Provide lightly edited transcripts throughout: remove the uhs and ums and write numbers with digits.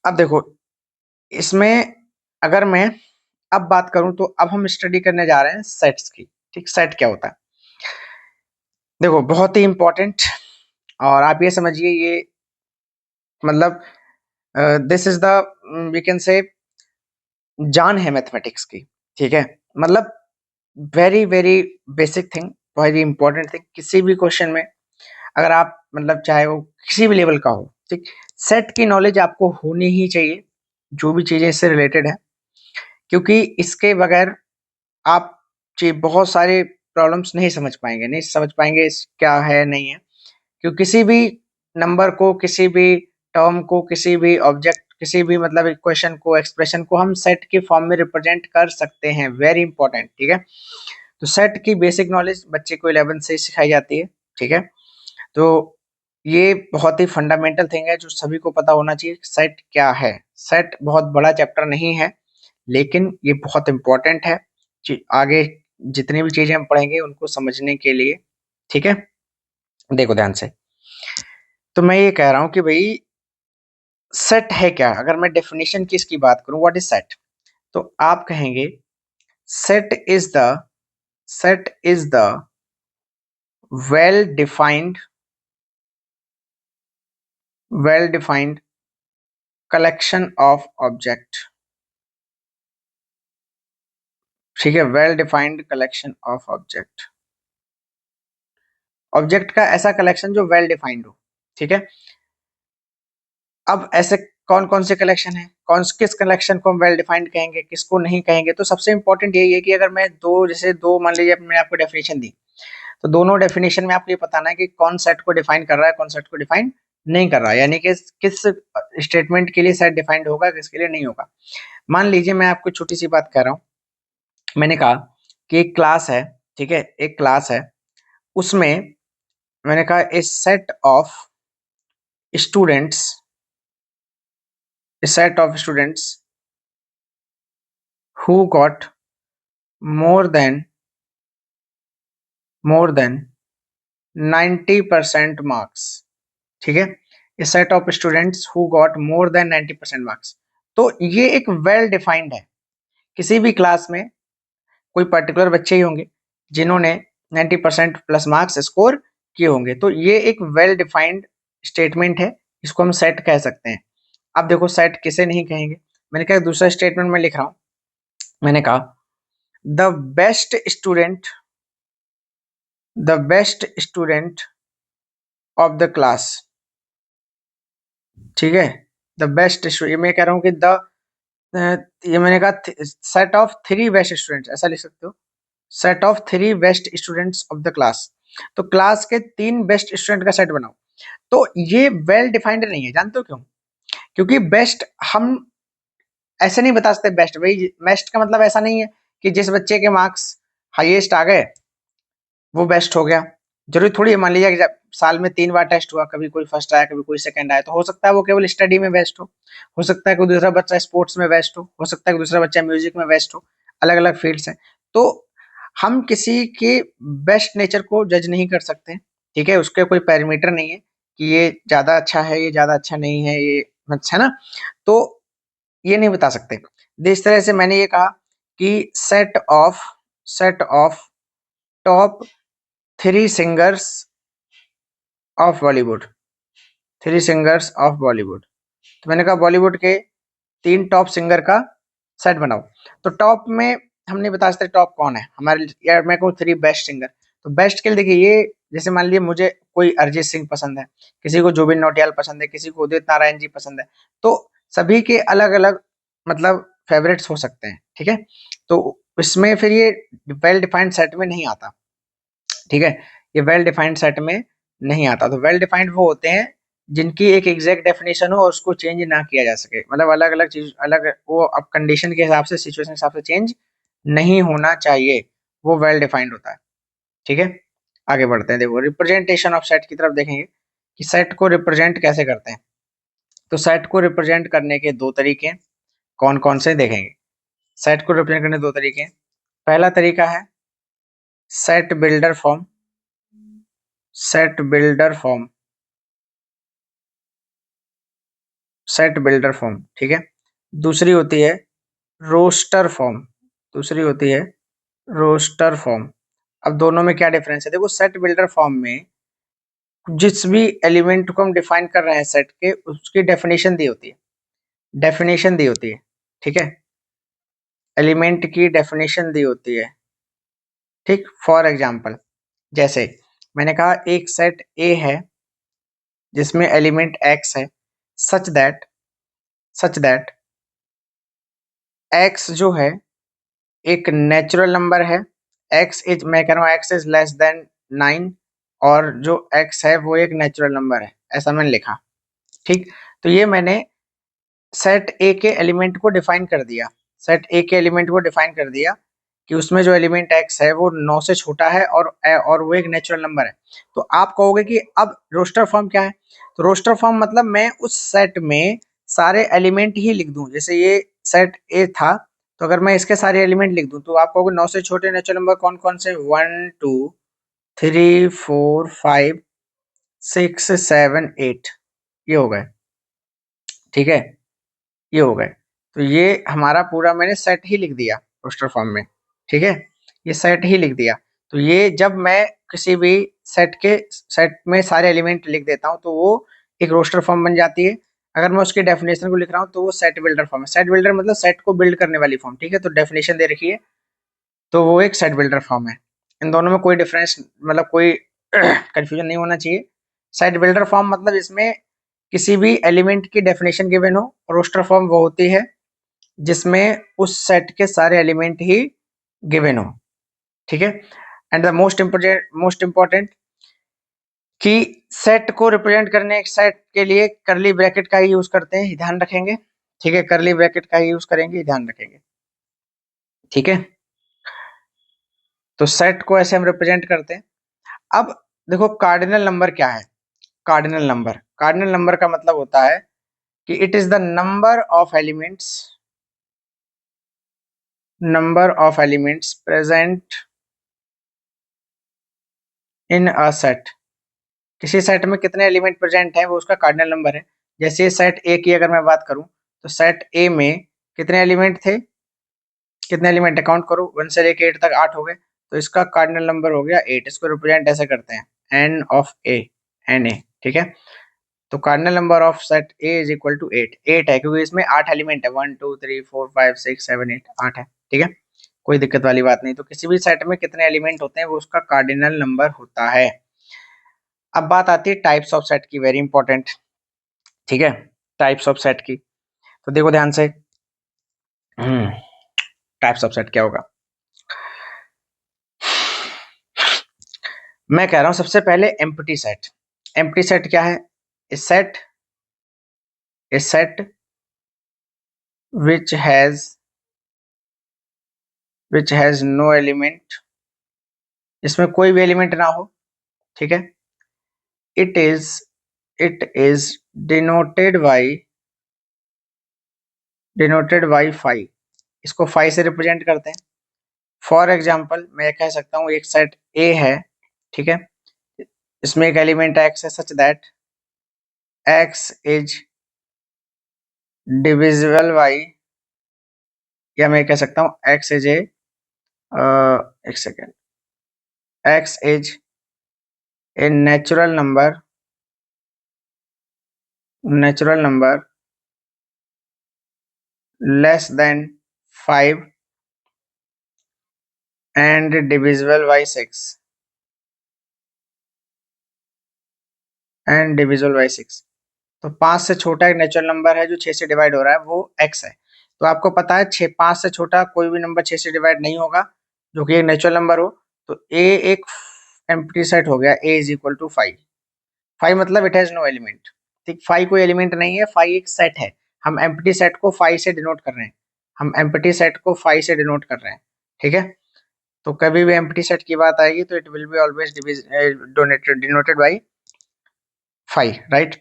अब देखो, इसमें अगर मैं अब बात करूं तो अब हम स्टडी करने जा रहे हैं सेट्स की। ठीक, सेट क्या होता है? देखो, बहुत ही इंपॉर्टेंट। और आप ये समझिए, ये मतलब this is the we can say जान है मैथमेटिक्स की। ठीक है, मतलब very very basic thing, very important thing. किसी भी क्वेश्चन में अगर आप मतलब चाहे वो किसी भी लेवल का हो, ठीक, सेट की नॉलेज आपको होनी ही चाहिए, जो भी चीजें इससे रिलेटेड है। क्योंकि इसके बगैर आप बहुत सारे प्रॉब्लम्स नहीं समझ पाएंगे, नहीं समझ पाएंगे क्या है नहीं है। क्योंकि किसी भी नंबर को, किसी भी टर्म को, किसी भी ऑब्जेक्ट, किसी भी मतलब इक्वेशन को, एक्सप्रेशन को हम सेट के फॉर्म में रिप्रेजेंट कर सकते हैं। Very important. ठीक है, तो सेट की बेसिक नॉलेज बच्चे को 11 से सिखाई जाती है। ठीक है, तो ये बहुत ही फंडामेंटल थिंग है जो सभी को पता होना चाहिए। सेट क्या है? सेट बहुत बड़ा चैप्टर नहीं है, लेकिन ये बहुत इंपॉर्टेंट है आगे जितनी भी चीजें हम पढ़ेंगे उनको समझने के लिए। ठीक है, देखो ध्यान से। तो मैं ये कह रहा हूं कि भाई सेट है क्या? अगर मैं डेफिनेशन की इसकी बात करूं, व्हाट इज सेट, तो आप कहेंगे set is the set is the well defined well defined collection of object. ठीक है, well defined collection of object. Object का ऐसा कलेक्शन जो वेल डिफाइंड हो। ठीक है, अब ऐसे कौन कौन से कलेक्शन है, कौन किस कलेक्शन को हम वेल डिफाइंड कहेंगे, किसको नहीं कहेंगे? तो सबसे इंपॉर्टेंट यही है कि अगर मैं दो, जैसे दो मान लीजिए मैंने आपको डेफिनेशन दी, तो दोनों डेफिनेशन में आपको ये बताना है कि कौन सेट को डिफाइन कर रहा है, कौन सेट को डिफाइन नहीं कर रहा है, यानी कि किस स्टेटमेंट के लिए सेट डिफाइंड होगा, किसके लिए नहीं होगा। मान लीजिए मैं आपको छोटी सी बात कह रहा हूँ। मैंने कहा कि एक क्लास है। ठीक है, एक क्लास है, उसमें मैंने कहा a set of students, a set of students who got more than more than 90% marks। ठीक है, a set of students who got more than 90% marks। तो ये एक वेल डिफाइंड है। किसी भी क्लास में कोई पर्टिकुलर बच्चे ही होंगे जिन्होंने 90% प्लस मार्क्स स्कोर किए होंगे, तो ये एक वेल डिफाइंड स्टेटमेंट है। इसको हम सेट कह सकते हैं। अब देखो, सेट किसे नहीं कहेंगे? मैंने कहा दूसरा स्टेटमेंट में लिख रहा हूं। मैंने कहा the best student the best student of the class. ठीक है, द बेस्ट स्टूडेंट, ये मैं कह रहा हूँ कि ये मैंने कहा set of three best students, ऐसा लिख सकते हो। Set of three best students of the class. तो क्लास के तीन बेस्ट स्टूडेंट का सेट बनाओ। तो ये वेल डिफाइंड नहीं है, जानते हो क्यों? क्योंकि बेस्ट हम ऐसे नहीं बता सकते। बेस्ट भाई, बेस्ट का मतलब ऐसा नहीं है कि जिस बच्चे के मार्क्स हाईएस्ट आ गए वो बेस्ट हो गया। जरूरी थोड़ी है। मान लीजिए कि साल में 3 बार टेस्ट हुआ, कभी कोई फर्स्ट आया, कभी कोई सेकंड आया, तो हो सकता है वो केवल स्टडी में बेस्ट हो सकता है कोई दूसरा बच्चा स्पोर्ट्स में बेस्ट हो सकता है कि दूसरा बच्चा म्यूजिक में बेस्ट हो। अलग अलग फील्ड्स हैं। तो हम किसी के बेस्ट नेचर को जज नहीं कर सकते। ठीक है, उसके कोई पैरामीटर नहीं है कि ये ज्यादा अच्छा है, ये ज्यादा अच्छा नहीं है, ये अच्छा है ना। तो ये नहीं बता सकते। जिस तरह से मैंने ये कहा कि set of top three singers of Bollywood, three singers of Bollywood. तो मैंने कहा बॉलीवुड के तीन टॉप सिंगर का सेट बनाओ। तो टॉप में हम नहीं बता सकते टॉप कौन है हमारे, यार मैं कहूँ थ्री बेस्ट सिंगर। तो बेस्ट के लिए देखिए, ये जैसे मान लीजिए मुझे कोई अरिजीत सिंह पसंद है, किसी को जुबिन नौटियाल पसंद है, किसी को उदित नारायण जी पसंद है। तो सभी के अलग अलग मतलब फेवरेट्स हो सकते हैं। ठीक है, तो इसमें फिर ये वेल डिफाइंड सेट में नहीं आता। ठीक है, ये वेल डिफाइंड सेट में नहीं आता। तो वेल डिफाइंड वो होते हैं जिनकी एक एग्जैक्ट डेफिनेशन हो और उसको चेंज ना किया जा सके। मतलब अलग अलग चीज अलग, वो अब कंडीशन के हिसाब से, सिचुएशन के हिसाब से चेंज नहीं होना चाहिए, वो वेल डिफाइंड होता है। ठीक है, आगे बढ़ते हैं। देखो, रिप्रेजेंटेशन ऑफ सेट की तरफ देखेंगे कि सेट को रिप्रेजेंट कैसे करते हैं। तो सेट को रिप्रेजेंट करने के दो तरीके हैं। कौन कौन से देखेंगे? सेट को रिप्रेजेंट करने के दो तरीके हैं। पहला तरीका है set builder form. Set builder form set builder form, ठीक है। दूसरी होती है रोस्टर फॉर्म, दूसरी होती है रोस्टर फॉर्म। अब दोनों में क्या डिफरेंस है? देखो, सेट बिल्डर फॉर्म में जिस भी एलिमेंट को हम डिफाइन कर रहे हैं सेट के, उसकी डेफिनेशन दी होती है, डेफिनेशन दी होती है, ठीक है। एलिमेंट की डेफिनेशन दी होती है, ठीक। फॉर एग्जांपल, जैसे मैंने कहा एक सेट ए है जिसमें एलिमेंट एक्स है, सच दैट एक्स जो है एक नेचुरल नंबर है। एक्स इज, मैं कह रहा हूँ एक्स इज लेस देन 9, और जो एक्स है वो एक नेचुरल नंबर है, ऐसा मैंने लिखा, ठीक। तो ये मैंने सेट ए के एलिमेंट को डिफाइन कर दिया, सेट ए के एलिमेंट को डिफाइन कर दिया कि उसमें जो एलिमेंट एक्स है वो 9 से छोटा है और वो एक नेचुरल नंबर है। तो आप कहोगे कि अब रोस्टर फॉर्म क्या है? तो रोस्टर फॉर्म मतलब मैं उस सेट में सारे एलिमेंट ही लिख दूं। जैसे ये सेट ए था, तो अगर मैं इसके सारे एलिमेंट लिख दूं तो आप कहोगे 9 से छोटे नेचुरल नंबर कौन कौन से? 1 2 3 4 5 6 7 8, ये हो गए, ठीक है, ये हो गए। तो ये हमारा पूरा मैंने सेट ही लिख दिया रोस्टर फॉर्म में, ठीक है, ये सेट ही लिख दिया। तो ये जब मैं किसी भी सेट में सारे एलिमेंट लिख देता हूँ तो वो एक रोस्टर फॉर्म बन जाती है। अगर मैं उसकी डेफिनेशन को लिख रहा हूँ तो वो सेट बिल्डर फॉर्म है। सेट बिल्डर मतलब सेट को बिल्ड करने वाली फॉर्म, ठीक है। तो डेफिनेशन दे रखी है तो वो एक सेट बिल्डर फॉर्म है। इन दोनों में कोई डिफरेंस, मतलब कोई कंफ्यूजन नहीं होना चाहिए। सेट बिल्डर फॉर्म मतलब इसमें किसी भी एलिमेंट की डेफिनेशन गिवन हो। रोस्टर फॉर्म वो होती है जिसमें उस सेट के सारे एलिमेंट ही गिवन हो, ठीक है। एंड द मोस्ट इंपॉर्टेंट कि सेट को रिप्रेजेंट करने, एक सेट के लिए करली ब्रैकेट का ही यूज करते हैं, ध्यान रखेंगे, ठीक है। करली ब्रैकेट का ही यूज करेंगे, ध्यान रखेंगे, ठीक है। तो सेट को ऐसे हम रिप्रेजेंट करते हैं। अब देखो कार्डिनल नंबर क्या है? कार्डिनल नंबर का मतलब होता है कि it is the number of elements present in a set. किसी सेट में कितने एलिमेंट प्रेजेंट हैं वो उसका कार्डिनल नंबर है। जैसे सेट ए की अगर मैं बात करूं तो सेट ए में कितने एलिमेंट थे, कितने एलिमेंट है काउंट करो, 1 से लेके 8 तक 8 हो गए। तो इसका कार्डिनल नंबर हो गया 8। इसको रिप्रेजेंट ऐसे करते हैं N of A, N A, ठीक है। तो cardinal number of set A is equal to 8। 8 है क्योंकि इसमें 8 एलिमेंट है, 1 2 3 4 5 6 7 8, 8 है, ठीक है। कोई दिक्कत वाली बात नहीं। तो किसी भी सेट में कितने एलिमेंट होते हैं वो उसका कार्डिनल नंबर होता है। अब बात आती है टाइप्स ऑफ सेट की, वेरी इंपॉर्टेंट, ठीक है। टाइप्स ऑफ सेट की, तो देखो ध्यान से, टाइप्स ऑफ सेट क्या होगा। मैं कह रहा हूं सबसे पहले एम्प्टी सेट। एम्प्टी सेट क्या है? ए set which has no element, इसमें कोई भी एलिमेंट ना हो, ठीक है। It is it is denoted by five. इसको फाइव से रिप्रेजेंट करते हैं। फॉर एग्जाम्पल मैं कह सकता हूँ एक सेट ए है, ठीक है, इसमें एक एलिमेंट एक्स है सच that x is divisible by, या मैं कह सकता हूँ एक्स इज एक second, x is a natural number less than 5 and divisible by 6 and divisible by 6। तो 5 से छोटा एक नेचुरल नंबर है जो 6 से डिवाइड हो रहा है, वो x है। तो आपको पता है 5 से छोटा कोई भी नंबर 6 से डिवाइड नहीं होगा जो कि एक नेचुरल नंबर हो। तो a एक एम्प्टी सेट हो गया, a इज इक्वल टू 5। 5 मतलब इट हैज नो एलिमेंट, ठीक। 5 कोई एलिमेंट नहीं है, 5 एक सेट है। हम एम्प्टी सेट को 5 से डिनोट कर रहे हैं, ठीक है। तो कभी भी एम्प्टी सेट की बात आएगी तो it will be always denoted by 5, right.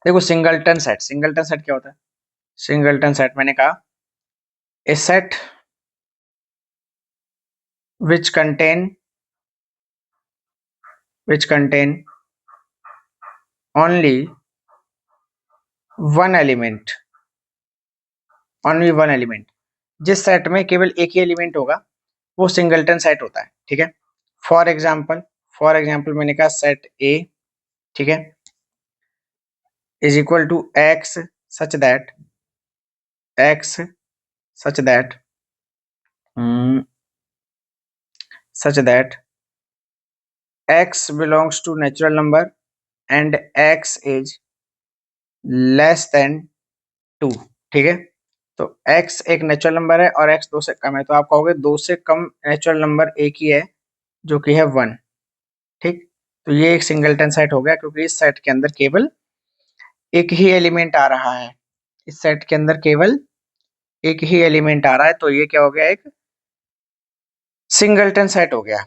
देखो सिंगलटन सेट क्या होता है? सिंगलटन सेट मैंने कहा a set which contain only one element, only one element, जिस सेट में केवल एक ही एलिमेंट होगा वो सिंगलटन सेट होता है, ठीक है। फॉर एग्जाम्पल, मैंने कहा सेट ए, ठीक है, is equal to x such that, x such that such that x belongs to natural number and x is less than 2, ठीक है। तो x एक नेचुरल नंबर है और x 2 से कम है, तो आप कहोगे 2 से कम नेचुरल नंबर एक ही है जो कि है 1, ठीक। तो ये एक सिंगलटन सेट हो गया क्योंकि इस सेट के अंदर केवल एक ही एलिमेंट आ रहा है, इस सेट के अंदर केवल एक ही एलिमेंट आ रहा है, तो ये क्या हो गया, एक सिंगलटन सेट हो गया।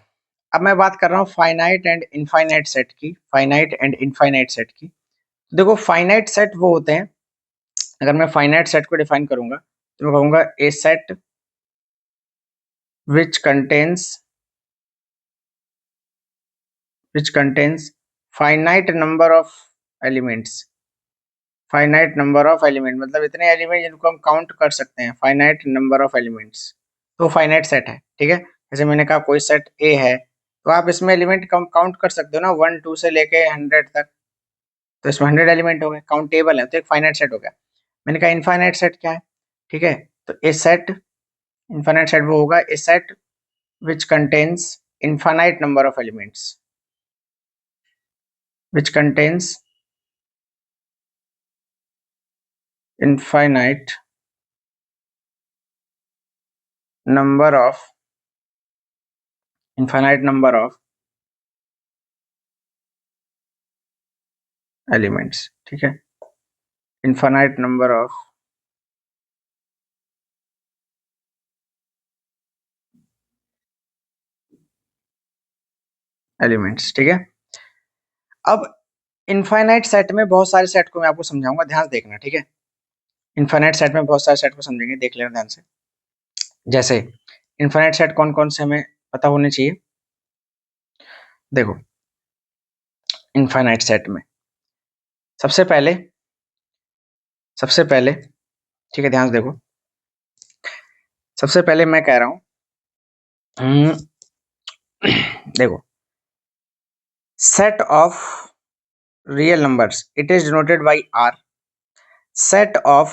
अब मैं बात कर रहा हूँ फाइनाइट एंड इनफाइनाइट सेट की, फाइनाइट एंड इनफाइनाइट सेट की। देखो फाइनाइट सेट वो होते हैं, अगर मैं फाइनाइट सेट को डिफाइन करूंगा तो मैं कहूंगा a set which contains finite number of elements, finite number of element मतलब इतने एलिमेंट जिनको हम काउंट कर सकते हैं, फाइनाइट नंबर ऑफ एलिमेंट्स, तो फाइनाइट सेट है, ठीक है। जैसे मैंने कहा कोई सेट ए है तो आप इसमें एलिमेंट काउंट कर सकते हो ना, 1 2 से लेके 100 तक, तो इसमें 100 एलिमेंट हो गए, काउंटेबल है, तो एक फाइनाइट सेट हो गया। मैंने कहा इनफाइनाइट सेट क्या है, ठीक है, तो ए सेट, इनफाइनाइट सेट वो होगा ए set which contains infinite number of elements, which contains infinite number of elements, ठीक है, infinite number of elements, ठीक है। अब इनफाइनाइट सेट में बहुत सारे सेट को मैं आपको समझाऊंगा, ध्यान देखना, ठीक है। इनफाइनाइट सेट में बहुत सारे सेट को समझेंगे, देख लेना ध्यान से। जैसे इनफाइनाइट सेट कौन कौन से हमें पता होने चाहिए, देखो इनफाइनाइट सेट में सबसे पहले, ठीक है, ध्यान से देखो, सबसे पहले मैं कह रहा हूं देखो set of real numbers it is denoted by r, set of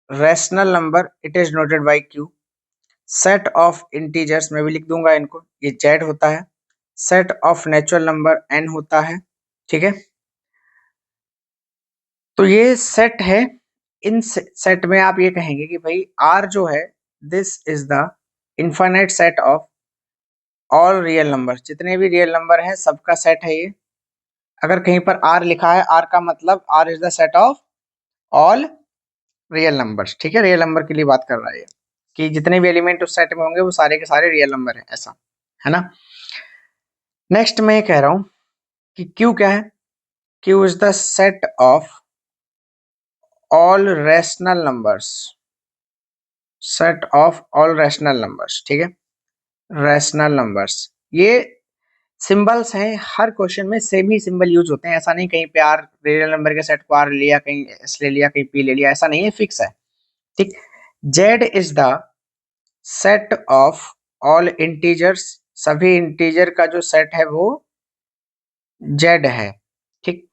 rational number it is denoted by q, set of integers मैं भी लिख दूंगा इनको, ये z होता है, set of natural number n होता है, ठीक है। तो ये सेट है, इन सेट में आप ये कहेंगे कि भाई r जो है this is the infinite set of all real number, जितने भी रियल नंबर हैं सबका सेट है ये। अगर कहीं पर r लिखा है, r का मतलब r is the set of all real numbers, ठीक है, रियल नंबर के लिए बात कर रहा है कि जितने भी एलिमेंट उस सेट में होंगे वो सारे के सारे रियल नंबर हैं, ऐसा है ना। नेक्स्ट मैं कह रहा हूं कि Q क्या है, Q is the set of all rational numbers, set of all rational numbers, ठीक है, रैशनल नंबर्स। ये सिंबल्स हैं, हर क्वेश्चन में सेम ही सिंबल यूज होते हैं, ऐसा नहीं कहीं पे आर रियल नंबर के सेट को आर लिया, कहीं एस ले लिया, कहीं पी ले लिया, ऐसा नहीं है, फिक्स है, ठीक। Z is the set of all integers, सभी इंटीजर का जो सेट है वो जेड है, ठीक।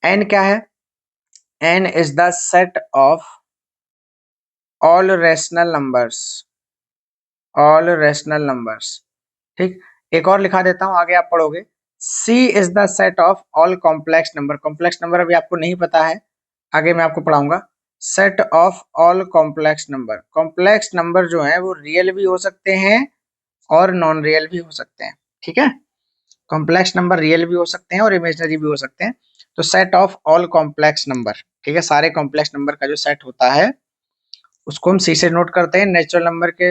एन क्या है, N is the set of all rational numbers, all rational numbers, ठीक। एक और लिखा देता हूं, आगे आप पढ़ोगे, C is the set of all complex number, complex number अभी आपको नहीं पता है, आगे मैं आपको पढ़ाऊंगा, set of all complex number. Complex number जो है वो रियल भी हो सकते हैं और नॉन रियल भी हो सकते हैं, ठीक है, कॉम्प्लेक्स नंबर रियल भी हो सकते हैं और इमेजिनरी भी हो सकते हैं। तो set of all complex number, ठीक है, सारे कॉम्प्लेक्स नंबर का जो सेट होता है उसको हम सी से नोट करते हैं, नेचुरल नंबर के,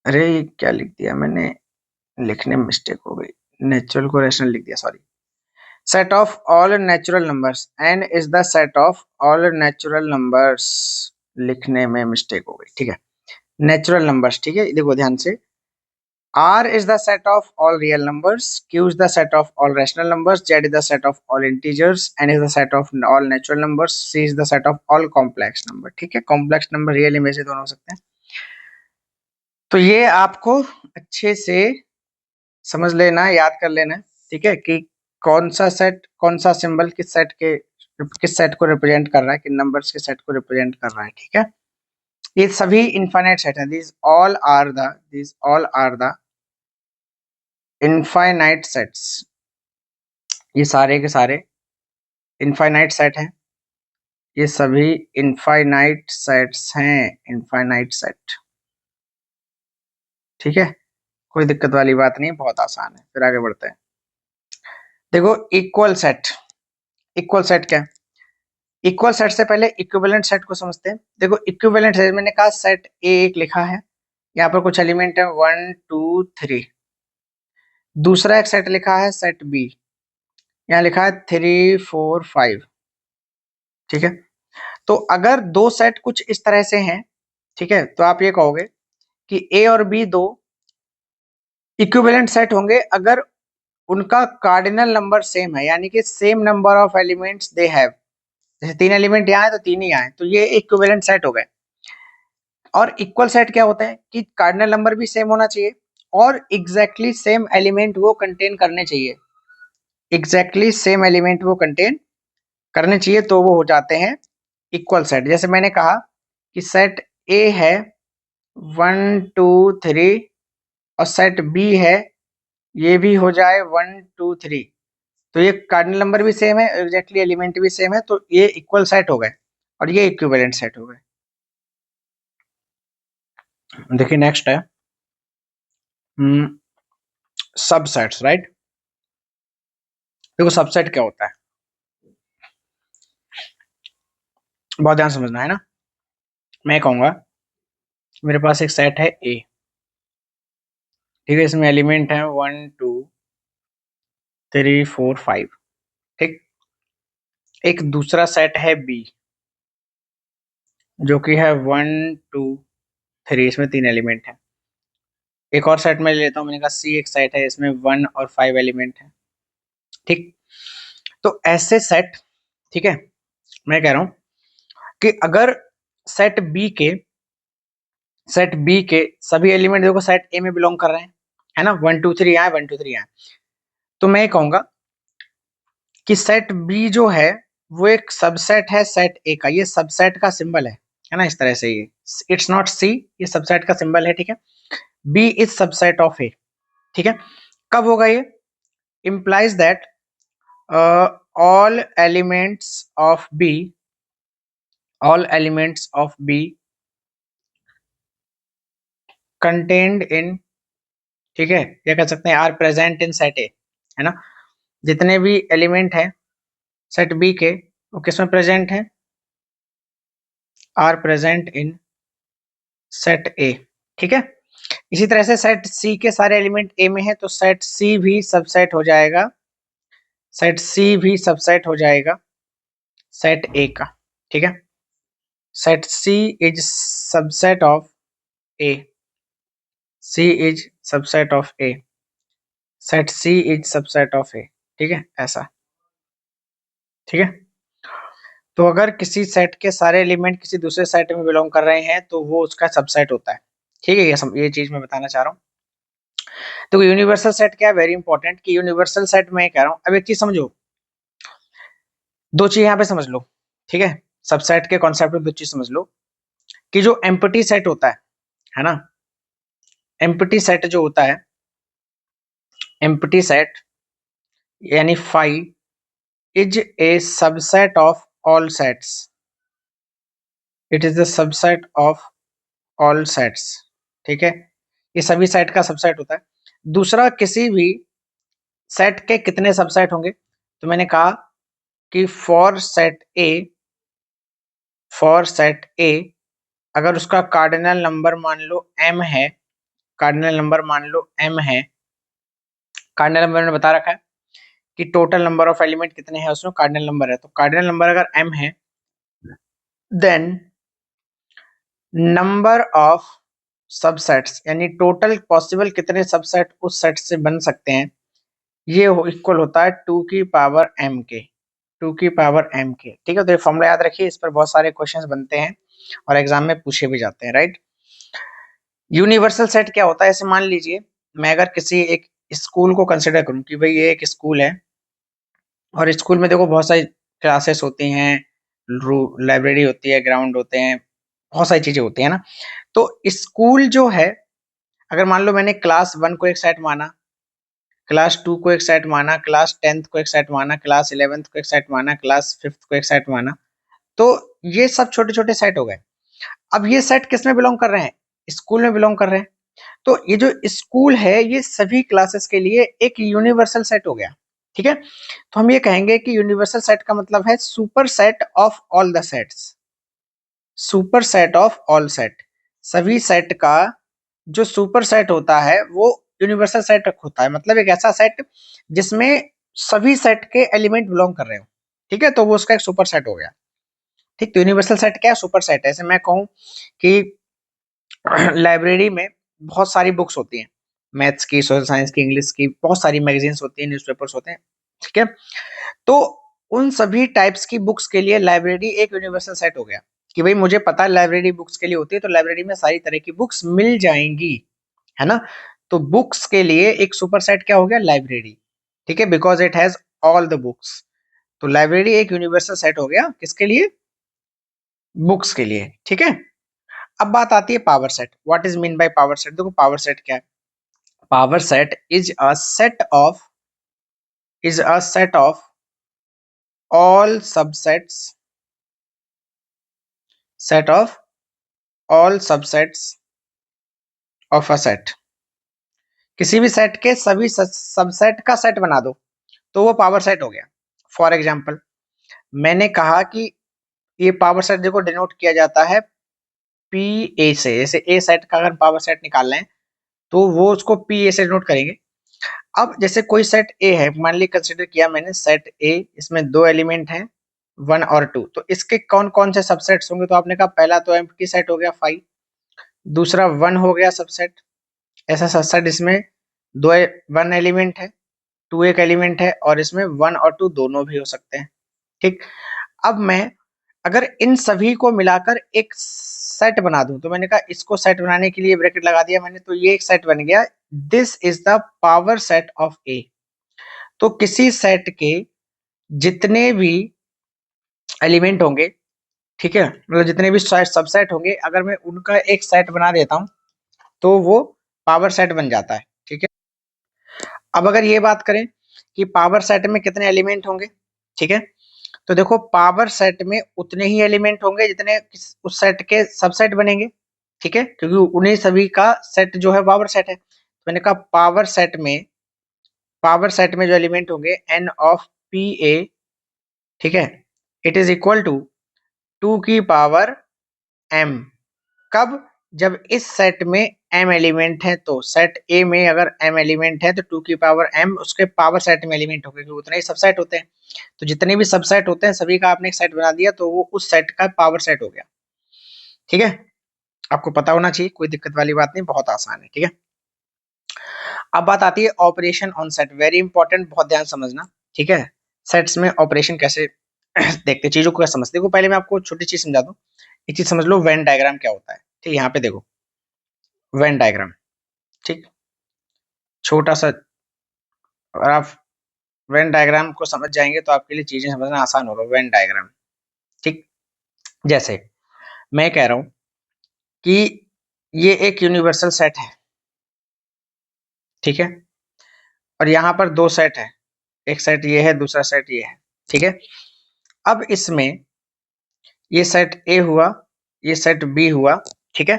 अरे क्या लिख दिया मैंने, लिखने में मिस्टेक हो गई, नेचुरल को रैशनल लिख दिया, sorry. Set of all natural numbers, N is the set of all natural numbers, लिखने में मिस्टेक हो गई, ठीक है, नेचुरल नंबर्स, ठीक है। देखो ध्यान से, R is the set of all real numbers, Q is the set of all rational numbers, Z is the set of all integers, N is the set of all natural numbers, C is the set of all complex number. ठीक है, complex number real image दोनों हो सकते हैं. तो ये आपको अच्छे से समझ लेना है, याद कर लेना है. ठीक है, कि कौन सा सेट, कौन सा सिंबल किस सेट को रिप्रेजेंट कर रहा है, किन नंबर्स के सेट को रिप्रेजेंट कर रहा है. ठीक है, ये सभी इनफाइनाइट सेट हैं. these all are the infinite sets. ये सारे के सारे इनफाइनाइट सेट हैं. ये सभी इनफाइनाइट सेट्स हैं, इनफाइनाइट सेट. ठीक है, कोई दिक्कत वाली बात नहीं, बहुत आसान है. फिर आगे बढ़ते हैं. देखो इक्वल सेट. इक्वल सेट क्या है? इक्वल सेट से पहले इक्विवेलेंट सेट को समझते हैं. देखो इक्विवेलेंट सेट मैंने कहा सेट ए एक लिखा है, यहाँ पर कुछ एलिमेंट है 1 2 3. दूसरा एक सेट लिखा है सेट बी, यहाँ लिखा है 3 4 5. ठीक है, तो अगर दो सेट कुछ इस तरह से हैं, ठीक है, तो आप ये कहोगे कि ए और बी दो इक्विवेलेंट सेट होंगे अगर उनका कार्डिनल नंबर सेम है, यानी कि same number of elements they have. जैसे 3 एलिमेंट यहाँ है तो 3 ही यहाँ है, तो ये इक्विवेलेंट सेट हो गए. और इक्वल सेट क्या होता है कि कार्डिनल नंबर भी सेम होना चाहिए और एग्जैक्टली सेम एलिमेंट वो कंटेन करने चाहिए. एग्जैक्टली सेम एलिमेंट वो कंटेन करने चाहिए, तो वो हो जाते हैं इक्वल सेट. जैसे मैंने कहा कि सेट ए है 1 2 3 और सेट बी है, ये भी हो जाए 1 2 3, तो ये कार्डिनल नंबर भी सेम है, एग्जैक्टली एलिमेंट भी सेम है, तो ये इक्वल सेट हो गए और ये इक्विवेलेंट सेट हो गए. देखिए नेक्स्ट है सबसेट्स. राइट, देखो सबसेट क्या होता है, बहुत ध्यान समझना है ना. मैं कहूंगा मेरे पास एक सेट है ए, ठीक है, इसमें एलिमेंट है 1 2 3 4 5. ठीक, एक दूसरा सेट है बी जो कि है 1 2 3, इसमें 3 एलिमेंट है. एक और सेट में ले लेता हूँ, मैंने कहा सी एक सेट है, इसमें 1 और 5 एलिमेंट है. ठीक, तो ऐसे सेट, ठीक है, मैं कह रहा हूं कि अगर सेट बी के सभी एलिमेंट देखो सेट ए में बिलोंग कर रहे हैं, है ना, 1 2 3 आए, 1 2 3 आए, तो मैं कहूंगा कि सेट बी जो है वो एक सबसेट है सेट ए का. ये सबसेट का सिंबल है ना, इस तरह से. ये इट्स नॉट सी, ये सबसेट का सिंबल है. ठीक है, B is subset of A. ठीक है, कब होगा ये? implies that all elements of B contained in, ठीक है, क्या कह सकते हैं, are present in set A, है ना. जितने भी एलिमेंट हैं सेट बी के वो किसमें प्रेजेंट हैं? Are present in set A. ठीक है, इसी तरह से सेट सी के सारे एलिमेंट ए में है, तो सेट सी भी सबसेट हो जाएगा, सेट सी भी सबसेट हो जाएगा सेट ए का. ठीक है, set C is subset of A, C is subset of A, set C is subset of A. ठीक है, ऐसा. ठीक है, तो अगर किसी सेट के सारे एलिमेंट किसी दूसरे सेट में बिलोंग कर रहे हैं तो वो उसका सबसेट होता है. ठीक है, ये चीज मैं बताना चाह रहा हूँ. तो यूनिवर्सल सेट क्या है, वेरी इंपॉर्टेंट, कि यूनिवर्सल सेट मैं कह रहा हूँ. अब एक चीज समझो, दो चीज यहाँ पे समझ लो. ठीक है, सबसेट के कॉन्सेप्ट में दो चीज समझ लो कि जो एम्प्टी सेट होता है ना, एम्प्टी सेट जो होता है, एम्प्टी सेट यानी phi is a subset of all sets. It is the subset of all sets. ठीक है, ये सभी सेट का सबसेट होता है. दूसरा, किसी भी सेट के कितने सबसेट होंगे, तो मैंने कहा कि फॉर सेट ए अगर उसका कार्डिनल नंबर मान लो m है, कार्डिनल नंबर मान लो m है, कार्डिनल नंबर ने बता रखा है कि टोटल नंबर ऑफ एलिमेंट कितने हैं उसमें कार्डिनल नंबर है, तो कार्डिनल नंबर अगर m है, देन नंबर ऑफ सबसेट्स यानी टोटल पॉसिबल कितने सबसेट उस सेट से बन सकते हैं, ये इक्वल होता है 2 की पावर m के, 2 की पावर m के। ठीक है, तो ये फॉर्मूला याद रखिए, इस पर बहुत सारे क्वेश्चंस बनते हैं और एग्जाम में पूछे भी जाते हैं, राइट। यूनिवर्सल सेट क्या होता है, ऐसे मान लीजिए मैं अगर किसी एक स्कूल को कंसिडर करूं कि भाई ये एक स्कूल है और स्कूल में देखो बहुत सारी क्लासेस होती हैं, लाइब्रेरी होती है, ग्राउंड होते हैं, बहुत सारी चीजें होती है ना। तो स्कूल जो है, अगर मान लो मैंने क्लास 1 को एक सेट माना, क्लास 2 को एक सेट माना, क्लास 10th को एक सेट माना, क्लास 11th को एक सेट माना, क्लास 5th को एक सेट माना, तो ये सब छोटे छोटे सेट हो गए। अब ये सेट किस में बिलोंग कर रहे हैं, स्कूल में बिलोंग कर रहे हैं। तो ये जो स्कूल है ये सभी क्लासेस के लिए एक यूनिवर्सल सेट हो गया। ठीक है, तो हम ये कहेंगे कि यूनिवर्सल सेट का मतलब है super set of all the sets, super set of all set, सभी सेट का जो सुपर सेट होता है वो यूनिवर्सल सेट होता है, मतलब एक ऐसा सेट जिसमें सभी सेट के एलिमेंट बिलोंग कर रहे हो। ठीक है, तो वो उसका एक सुपर सेट हो गया। ठीक, तो यूनिवर्सल सेट क्या है, सुपर सेट है। ऐसे मैं कहूँ कि लाइब्रेरी में बहुत सारी बुक्स होती हैं, मैथ्स की, सोशल साइंस की, इंग्लिश की, बहुत सारी मैगजीन्स होती हैं, न्यूज़पेपर्स होते हैं। ठीक है, तो उन सभी टाइप्स की बुक्स के लिए लाइब्रेरी एक यूनिवर्सल सेट हो गया कि भाई मुझे पता है लाइब्रेरी बुक्स के लिए होती है, तो लाइब्रेरी में सारी तरह की बुक्स मिल जाएंगी, है ना। तो बुक्स के लिए एक सुपर सेट क्या हो गया, लाइब्रेरी। ठीक है, because it has all the books. तो लाइब्रेरी एक यूनिवर्सल सेट हो गया किसके लिए, बुक्स के लिए। ठीक है, अब बात आती है power set. What is mean by power set, देखो पावर सेट क्या है, power set is a set of all subsets, set of all subsets of a set, किसी भी सेट के सभी सबसेट का सेट बना दो तो वो पावर सेट हो गया। फॉर एग्जाम्पल मैंने कहा कि ये पावर सेट देखो डिनोट किया जाता है पी ए से, जैसे ए सेट का अगर पावर सेट निकाल रहे हैं तो वो उसको पी ए से डिनोट करेंगे। अब जैसे कोई सेट ए है, मान ली कंसिडर किया मैंने सेट ए, इसमें दो एलिमेंट हैं 1 और 2, तो इसके कौन कौन से सबसेट्स होंगे, तो आपने कहा पहला तो एम्प्टी सेट हो गया 5, दूसरा 1 हो गया सबसेट, ऐसा सबसेट इसमें दो 1 एलिमेंट है, 2 एक एलिमेंट है, और इसमें 1 और 2 दोनों भी हो सकते हैं। ठीक, अब मैं अगर इन सभी को मिलाकर एक सेट बना दूं, तो मैंने कहा इसको सेट बनाने के लिए ब्रैकेट लगा दिया मैंने, तो ये एक सेट बन गया, this is the power set of A. तो किसी सेट के जितने भी एलिमेंट होंगे, ठीक है, मतलब जितने भी सबसेट होंगे, अगर मैं उनका एक सेट बना देता हूं तो वो पावर सेट बन जाता है। ठीक है, अब अगर ये बात करें कि पावर सेट में कितने एलिमेंट होंगे, ठीक है, तो देखो पावर सेट में उतने ही एलिमेंट होंगे जितने उस सेट के सबसेट बनेंगे। ठीक है, क्योंकि उन्हीं सभी का सेट जो है पावर सेट है, तो मैंने कहा पावर सेट में जो एलिमेंट होंगे n ऑफ पी ए, ठीक है, इट इज इक्वल टू 2 की पावर m। कब, जब इस सेट में m एलिमेंट है, तो सेट ए में अगर m एलिमेंट है तो 2 की पावर m उसके पावर सेट में एलिमेंट होंगे, क्योंकि उतने ही सबसेट होते हैं। तो जितने भी सबसेट होते हैं सभी का आपने एक सेट बना दिया, तो वो उस सेट का पावर सेट हो गया। ठीक है, आपको पता होना चाहिए, कोई दिक्कत वाली बात नहीं, बहुत आसान है। ठीक है, अब बात आती है operation on set, very important, बहुत ध्यान समझना। ठीक है, सेट्स में ऑपरेशन कैसे देखते, चीजों को कैसे समझते, देखो पहले मैं आपको छोटी चीज समझा दूं, एक चीज समझ लो, वेन डायग्राम क्या होता है। ठीक, यहाँ पे देखो वेन डायग्राम, ठीक, छोटा सा, अगर आप वेन डायग्राम को समझ जाएंगे तो आपके लिए चीजें समझना आसान होगा। वेन डायग्राम, ठीक, जैसे मैं कह रहा हूं कि ये एक यूनिवर्सल सेट है, ठीक है, और यहाँ पर दो सेट है, एक सेट ये है, दूसरा सेट ये है। ठीक है, अब इसमें ये सेट ए हुआ, ये सेट बी हुआ। ठीक है,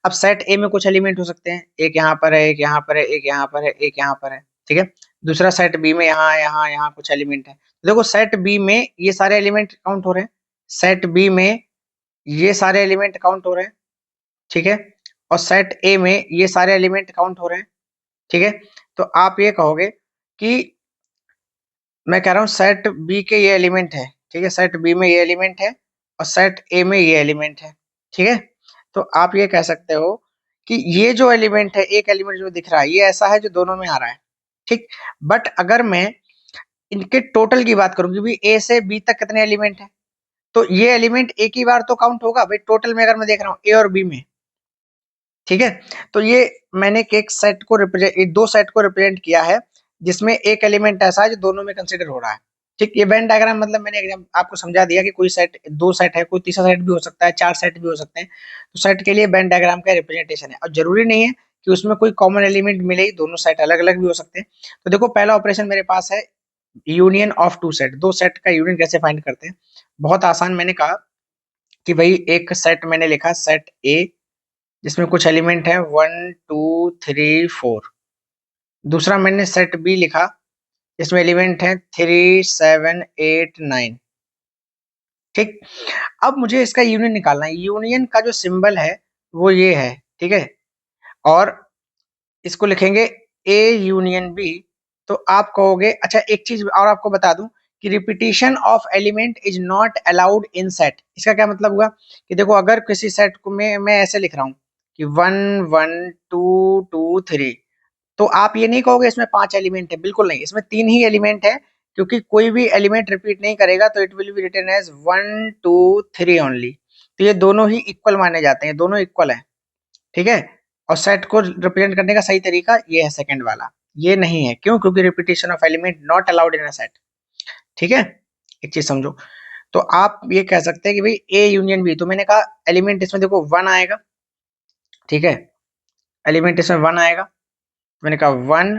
अब सेट ए में कुछ एलिमेंट हो सकते हैं, एक यहाँ पर है, एक यहाँ पर है, एक यहाँ पर है, एक यहाँ पर है। ठीक है, दूसरा सेट बी में यहाँ यहाँ यहाँ कुछ एलिमेंट है। देखो सेट बी में ये सारे एलिमेंट काउंट हो रहे हैं, सेट बी में ये सारे एलिमेंट काउंट हो रहे हैं। ठीक है, और सेट ए में ये सारे एलिमेंट काउंट हो रहे हैं। ठीक है, तो आप ये कहोगे कि मैं कह रहा हूँ सेट बी के ये एलिमेंट है, ठीक है, सेट बी में ये एलिमेंट है और सेट ए में ये एलिमेंट है। ठीक है, तो आप ये कह सकते हो कि ये जो एलिमेंट है, एक एलिमेंट जो दिख रहा है, ये ऐसा है जो दोनों में आ रहा है, ठीक। बट अगर मैं इनके टोटल की बात करूं कि भाई ए से बी तक कितने एलिमेंट हैं, तो ये एलिमेंट एक ही बार तो काउंट होगा भाई, टोटल में अगर मैं देख रहा हूँ ए और बी में, ठीक है। तो ये मैंने एक सेट को रिप्रेजेंट, दो सेट को रिप्रेजेंट किया है जिसमें एक एलिमेंट ऐसा है जो दोनों में कंसिडर हो रहा है, ठीक। ये वेन डायग्राम मतलब मैंने आपको समझा दिया कि कोई सेट, दो सेट है, कोई तीसरा सेट भी हो सकता है, चार सेट भी हो सकते हैं, तो सेट के लिए वेन डायग्राम का रिप्रेजेंटेशन है। और जरूरी नहीं है कि उसमें कोई कॉमन एलिमेंट मिले ही, दोनों सेट अलग अलग भी हो सकते हैं। तो देखो पहला ऑपरेशन मेरे पास है यूनियन ऑफ टू सेट, दो सेट का यूनियन कैसे फाइंड करते हैं, बहुत आसान। मैंने कहा कि भाई एक सेट मैंने लिखा सेट ए जिसमें कुछ एलिमेंट है 1 2 3 4, दूसरा मैंने सेट बी लिखा इसमें एलिमेंट है 3 7 8 9, ठीक। अब मुझे इसका यूनियन निकालना है, यूनियन का जो सिंबल है वो ये है, ठीक है। और इसको लिखेंगे ए यूनियन बी। तो आप कहोगे, अच्छा एक चीज और आपको बता दूं कि repetition of element is not allowed in set. इसका क्या मतलब हुआ कि देखो अगर किसी सेट को मैं ऐसे लिख रहा हूं कि 1 1 2 2 3, तो आप ये नहीं कहोगे इसमें पांच एलिमेंट है, बिल्कुल नहीं, इसमें तीन ही एलिमेंट है, क्योंकि कोई भी एलिमेंट रिपीट नहीं करेगा, तो it will be written as 1 2 3 only. तो ये दोनों ही इक्वल माने जाते हैं, दोनों इक्वल है, ठीक है। और सेट को रिप्रेजेंट करने का सही तरीका ये है सेकंड वाला, ये नहीं है, क्यों, क्योंकि repetition of element not allowed in a set, ठीक है। एक चीज समझो, तो आप ये कह सकते हैं कि भाई ए यूनियन बी, तो मैंने कहा एलिमेंट इसमें देखो वन आएगा, ठीक है, एलिमेंट इसमें वन आएगा, मैंने कहा 1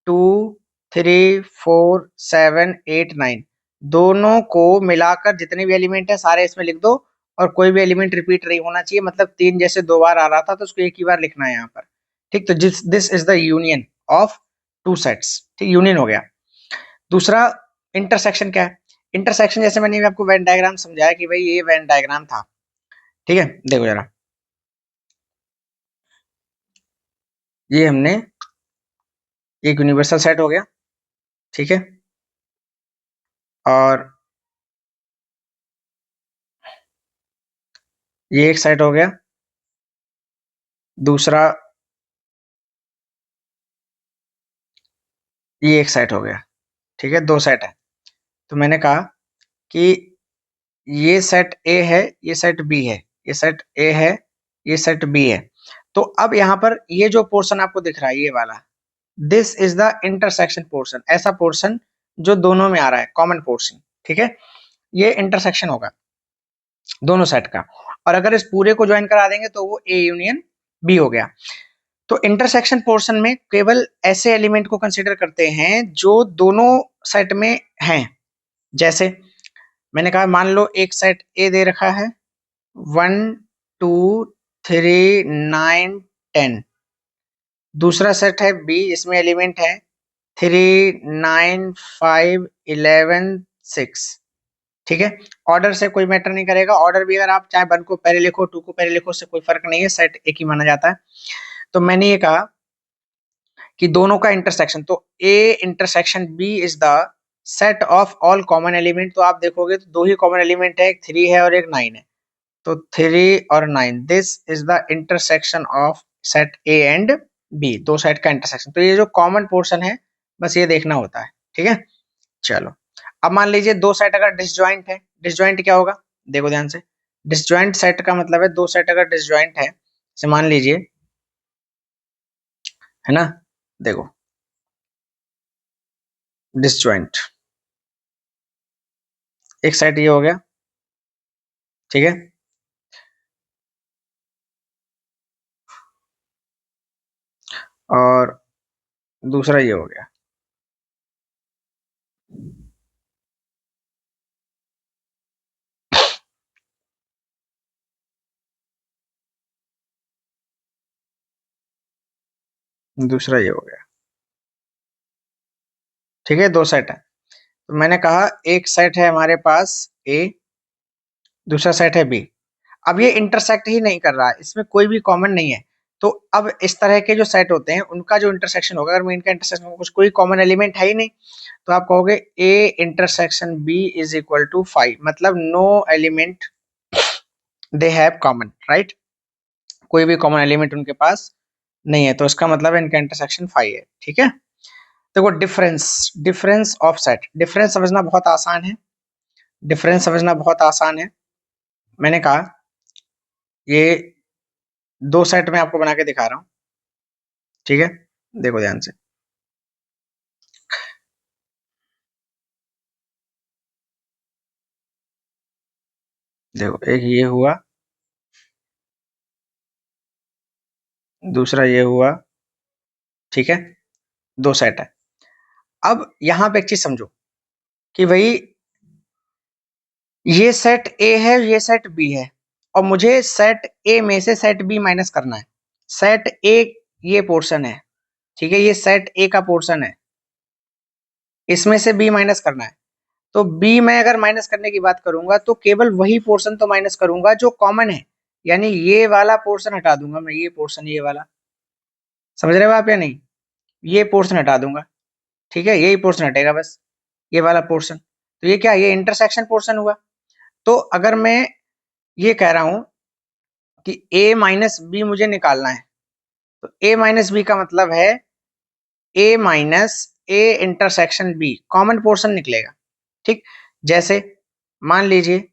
2 3 4 7 8 9, दोनों को मिलाकर जितने भी एलिमेंट है सारे इसमें लिख दो, और कोई भी एलिमेंट रिपीट नहीं होना चाहिए, मतलब तीन जैसे दो बार आ रहा था तो उसको एक ही बार लिखना है यहाँ पर, ठीक। तो this is the union of two sets, ठीक, यूनियन हो गया। दूसरा इंटरसेक्शन क्या है, इंटरसेक्शन जैसे मैंने आपको वेन डायग्राम समझाया कि भाई ये वेन डायग्राम था, ठीक है। देखो जरा, ये हमने एक यूनिवर्सल सेट हो गया, ठीक है। और ये एक सेट हो गया, दूसरा ये एक सेट हो गया, ठीक है, दो सेट है। तो मैंने कहा कि ये सेट ए है, ये सेट बी है, ये सेट ए है, ये सेट बी है। तो अब यहाँ पर ये जो पोर्शन आपको दिख रहा है ये वाला, this is the intersection portion, ऐसा पोर्शन जो दोनों में आ रहा है, कॉमन पोर्शन, ठीक है। ये इंटरसेक्शन होगा दोनों सेट का, और अगर इस पूरे को ज्वाइन करा देंगे तो वो ए यूनियन बी हो गया। तो इंटरसेक्शन पोर्शन में केवल ऐसे एलिमेंट को कंसीडर करते हैं जो दोनों सेट में हैं। जैसे मैंने कहा मान लो एक सेट ए दे रखा है 1 2 3 9 10, दूसरा सेट है बी इसमें एलिमेंट है 3 9 5 11 6, ठीक है। ऑर्डर से कोई मैटर नहीं करेगा, ऑर्डर भी अगर आप चाहे 1 को पहले लिखो 2 को पहले लिखो, उससे कोई फर्क नहीं है, सेट एक ही माना जाता है। तो मैंने ये कहा कि दोनों का इंटरसेक्शन, तो A intersection B is the set of all common element. तो आप देखोगे तो दो ही कॉमन एलिमेंट है, एक 3 है और एक 9 है, तो 3 और 9, this is the intersection of set A and B, दो सेट का इंटरसेक्शन। तो ये जो कॉमन पोर्शन है बस ये देखना होता है, ठीक है। चलो, अब मान लीजिए दो सेट अगर डिसजॉइंट है, डिसजॉइंट क्या होगा, देखो ध्यान से, डिसजॉइंट सेट का मतलब है दो सेट अगर डिसजॉइंट है, जैसे मान लीजिए, है ना, देखो डिसजॉइंट, एक सेट ये हो गया, ठीक है, और दूसरा ये हो गया, दूसरा ये हो गया, ठीक है, दो सेट है। तो मैंने कहा एक सेट है हमारे पास ए, दूसरा सेट है बी। अब ये इंटरसेक्ट ही नहीं कर रहा है, इसमें कोई भी कॉमन नहीं है। तो अब इस तरह के जो सेट होते हैं उनका जो इंटरसेक्शन होगा, अगर मैं इनका इंटरसेक्शन कुछ कोई कॉमन एलिमेंट है ही नहीं, तो आप कहोगे A intersection B is equal to 5, मतलब no element they have common, right. कोई भी कॉमन एलिमेंट उनके पास नहीं है, तो इसका मतलब है इनका इंटरसेक्शन 5 है। ठीक है, देखो difference, difference of set, difference समझना बहुत आसान है, डिफरेंस समझना बहुत आसान है। मैंने कहा ये दो सेट में आपको बना के दिखा रहा हूं। ठीक है, देखो ध्यान से, देखो एक ये हुआ, दूसरा ये हुआ। ठीक है, दो सेट है। अब यहां पे एक चीज समझो कि भाई ये सेट ए है, ये सेट बी है, और मुझे सेट ए में से सेट बी माइनस करना है। सेट ए ये पोर्शन है, ठीक है, ये सेट ए का पोर्शन है, इसमें से बी माइनस करना है। तो बी में अगर माइनस करने की बात करूंगा तो केवल वही पोर्शन तो माइनस करूंगा जो कॉमन है, यानी ये वाला पोर्शन हटा दूंगा मैं, ये पोर्शन, ये वाला, समझ रहे हो आप या नहीं? ये पोर्शन हटा दूंगा, ठीक है, यही पोर्शन हटेगा बस, ये वाला पोर्शन। तो ये क्या, ये इंटरसेक्शन पोर्शन हुआ। तो अगर मैं ये कह रहा हूं कि a माइनस बी मुझे निकालना है, तो a माइनस बी का मतलब है a minus A intersection B, common portion निकलेगा। ठीक, जैसे मान लीजिए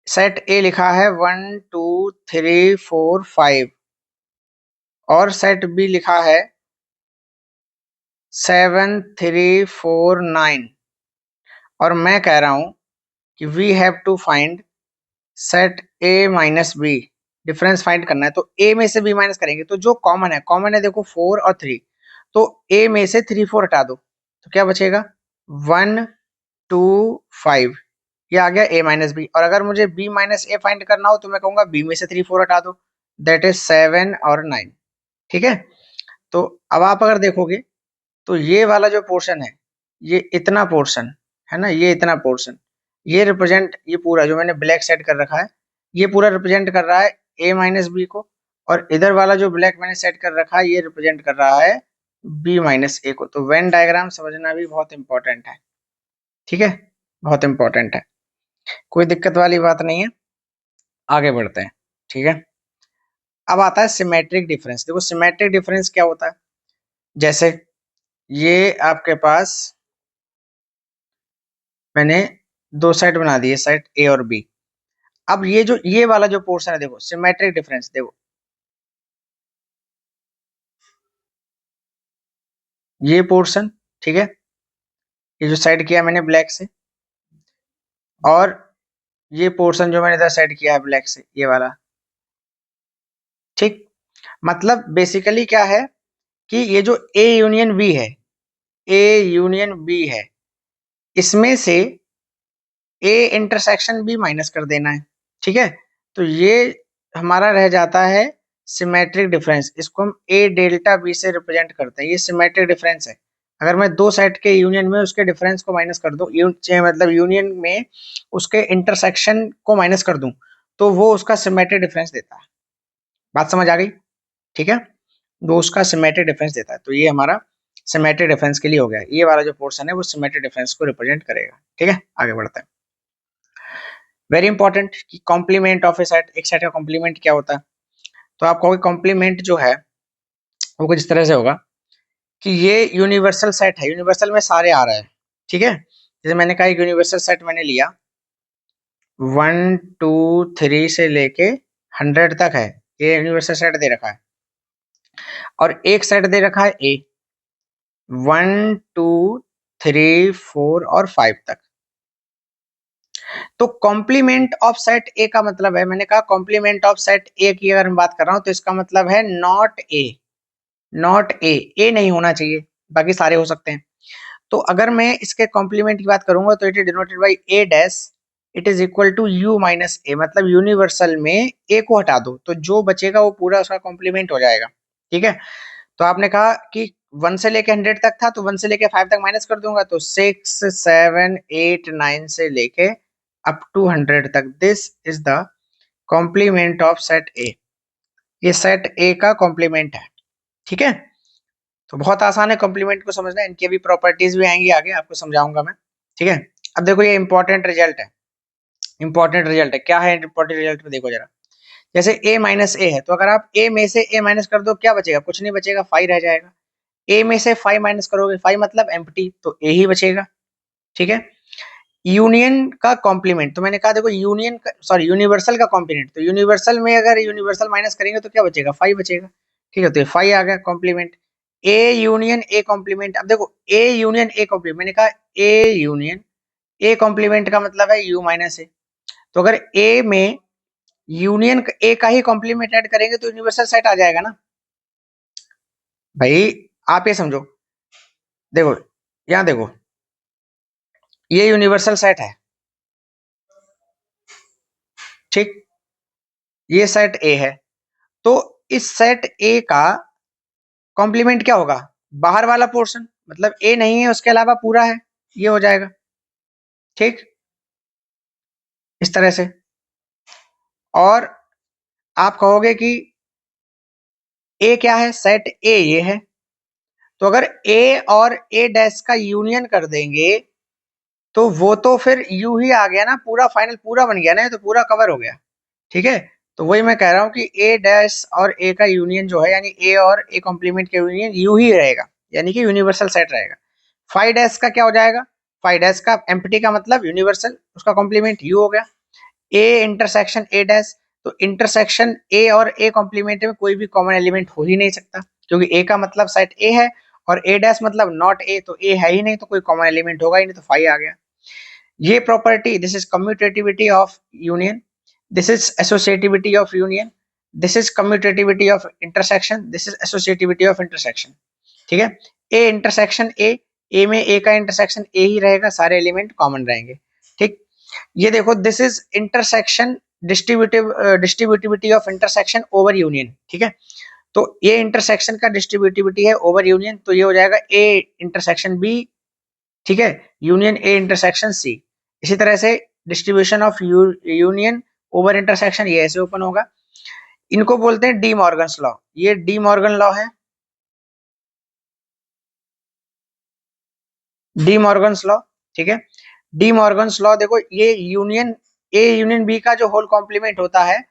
सेट ए लिखा है 1 2 3 4 5, और सेट बी लिखा है 7 3 4 9, और मैं कह रहा हूं कि we have to find set A minus B, difference फाइंड करना है। तो ए में से बी माइनस करेंगे, तो जो कॉमन है, कॉमन है देखो 4 और 3, तो ए में से 3 4 हटा दो, तो क्या बचेगा 1 2 5, ये आ गया ए माइनस बी। और अगर मुझे बी माइनस ए फाइंड करना हो तो मैं कहूंगा बी में से 3 4 हटा दो, दैट इज 7 और 9। ठीक है, तो अब आप अगर देखोगे तो ये वाला जो पोर्शन है, ये इतना पोर्शन है ना, ये इतना पोर्शन, ये रिप्रेजेंट, ये पूरा जो मैंने ब्लैक सेट कर रखा है, ये पूरा रिप्रेजेंट कर रहा है ए माइनस बी को, और इधर वाला जो ब्लैक मैंने सेट कर रखा है ये रिप्रेजेंट कर रहा है बी माइनस ए को। तो वेन डायग्राम समझना भी बहुत इंपॉर्टेंट है। ठीक है, बहुत इंपॉर्टेंट है, कोई दिक्कत वाली बात नहीं है, आगे बढ़ते हैं। ठीक है, अब आता है सिमेट्रिक डिफरेंस। देखो सिमेट्रिक डिफरेंस क्या होता है, जैसे ये आपके पास मैंने दो साइड बना दिए, साइड ए और बी। अब ये जो ये वाला जो पोर्शन है, देखो सिमेट्रिक डिफरेंस, देखो ये पोर्शन, ठीक है, ये जो साइड किया मैंने ब्लैक से, और ये पोर्शन जो मैंने इधर साइड किया है ब्लैक से, ये वाला। ठीक, मतलब बेसिकली क्या है कि ये जो ए यूनियन बी है, ए यूनियन बी है, इसमें से ए इंटरसेक्शन बी माइनस कर देना है। ठीक है, तो ये हमारा रह जाता है सिमेट्रिक डिफरेंस, इसको हम ए डेल्टा बी से रिप्रेजेंट करते हैं, ये सिमेट्रिक डिफरेंस है। अगर मैं दो साइड के यूनियन में उसके डिफरेंस को माइनस कर दूं, मतलब यूनियन में उसके इंटरसेक्शन को माइनस कर दूं, तो वो उसका सिमेट्रिक डिफरेंस देता है। बात समझ आ गई? ठीक है, वो उसका सिमेट्रिक डिफरेंस देता है। तो ये हमारा सिमेट्रिक डिफरेंस के लिए हो गया, ये वाला जो पोर्शन है वो सिमेट्रिक डिफरेंस को रिप्रेजेंट करेगा। ठीक है, आगे बढ़ते हैं। वेरी इंपॉर्टेंट कि कॉम्प्लीमेंट ऑफ ए सेट, एक सेट का कॉम्प्लीमेंट क्या होता है। तो आप कहोगे कॉम्प्लीमेंट जो है वो कुछ इस तरह से होगा कि ये यूनिवर्सल सेट है, यूनिवर्सल में सारे आ रहे हैं। ठीक है, जैसे मैंने कहा एक यूनिवर्सल सेट मैंने लिया 1 2 3 से लेके 100 तक है, ये यूनिवर्सल सेट दे रखा है, और एक सेट दे रखा है ए 1 2 3 4 और 5 तक। तो कॉम्प्लीमेंट ऑफ सेट ए का मतलब है, मैंने कहा कॉम्प्लीमेंट ऑफ सेट ए की अगर मैं बात कर रहा हूं तो इसका मतलब है नॉट ए, नॉट ए, ए नहीं होना चाहिए, बाकी सारे हो सकते हैं। तो अगर मैं इसके कॉम्प्लीमेंट की बात करूंगा तो it is denoted by A dash, it is equal to U minus A, मतलब यूनिवर्सल में ए को हटा दो तो जो बचेगा वो पूरा उसका कॉम्प्लीमेंट हो जाएगा। ठीक है, तो आपने कहा कि 1 से लेके 100 तक था, तो 1 से लेके 5 तक माइनस कर दूंगा, तो 6 7 8 9 से लेके अप टू 100 तक, this is the complement of set A, ये सेट ए का कॉम्प्लीमेंट है। ठीक है, तो बहुत आसान है कॉम्प्लीमेंट को समझना, इनकी अभी प्रॉपर्टीज भी आएंगी आगे, आपको समझाऊंगा मैं। ठीक है, अब देखो ये इंपॉर्टेंट रिजल्ट है, इंपॉर्टेंट रिजल्ट है, क्या है इंपॉर्टेंट रिजल्ट में देखो जरा। जैसे a माइनस ए है, तो अगर आप a में से a माइनस कर दो क्या बचेगा? कुछ नहीं बचेगा, 5 रह जाएगा। a में से 5 माइनस करोगे, 5 मतलब एम्प्टी, तो a ही बचेगा। ठीक है। यूनियन का कॉम्प्लीमेंट, तो मैंने कहा देखो यूनियन का, सॉरी यूनिवर्सल का कॉम्प्लीमेंट, तो यूनिवर्सल में अगर यूनिवर्सल माइनस करेंगे तो क्या बचेगा? 5 बचेगा। ठीक है, तो ये 5 आ गया complement. A union A complement, अब देखो ए यूनियन ए कॉम्प्लीमेंट, मैंने कहा ए यूनियन ए कॉम्प्लीमेंट का मतलब है यू माइनस ए, तो अगर ए में यूनियन ए का ही कॉम्प्लीमेंट ऐड करेंगे तो यूनिवर्सल सेट आ जाएगा ना भाई। आप ये समझो, देखो यहाँ देखो, ये यूनिवर्सल सेट है, ठीक, ये सेट ए है, तो इस सेट ए का कॉम्प्लीमेंट क्या होगा? बाहर वाला पोर्शन, मतलब ए नहीं है उसके अलावा पूरा है, ये हो जाएगा। ठीक, इस तरह से। और आप कहोगे कि ए क्या है? सेट ए ये है, तो अगर ए और ए डैश का यूनियन कर देंगे तो वो तो फिर यू ही आ गया ना, पूरा फाइनल पूरा बन गया ना, ये तो पूरा कवर हो गया। ठीक है, तो वही मैं कह रहा हूँ कि ए डैश और ए का यूनियन जो है, यानी ए और ए कॉम्प्लीमेंट का यूनियन यू ही रहेगा, यानी कि यूनिवर्सल सेट रहेगा। 5 डैश का क्या हो जाएगा? 5 डैश का एम्प्टी का मतलब यूनिवर्सल, उसका कॉम्प्लीमेंट यू हो गया। ए इंटरसेक्शन ए डैश, तो इंटरसेक्शन ए और ए कॉम्प्लीमेंट में कोई भी कॉमन एलिमेंट हो ही नहीं सकता, क्योंकि ए का मतलब सेट ए है और ए डैश मतलब नॉट ए, तो ए है ही नहीं, तो कोई कॉमन एलिमेंट होगा ही नहीं, तो 5 आ गया। ये property, this is commutativity of union, this is associativity of union, this is commutativity of intersection, this is associativity of intersection. ठीक है, ए इंटरसेक्शन ए में ए का इंटरसेक्शन ए ही रहेगा, सारे एलिमेंट कॉमन रहेंगे। ठीक, ये देखो this is intersection distributivity of intersection over union. ठीक है, तो ये इंटरसेक्शन का डिस्ट्रीब्यूटिविटी है ओवर यूनियन, तो ये हो जाएगा ए इंटरसेक्शन बी। ठीक है, यूनियन ए इंटरसेक्शन सी। इसी तरह से distribution of union over intersection, ये ऐसे ओपन होगा। इनको बोलते हैं डी मॉर्गन्स लॉ, ये डी मॉर्गन लॉ है, डी मॉर्गन्स लॉ। ठीक है, डी मॉर्गन्स लॉ, देखो ये यूनियन ए यूनियन बी का जो होल कॉम्प्लीमेंट होता है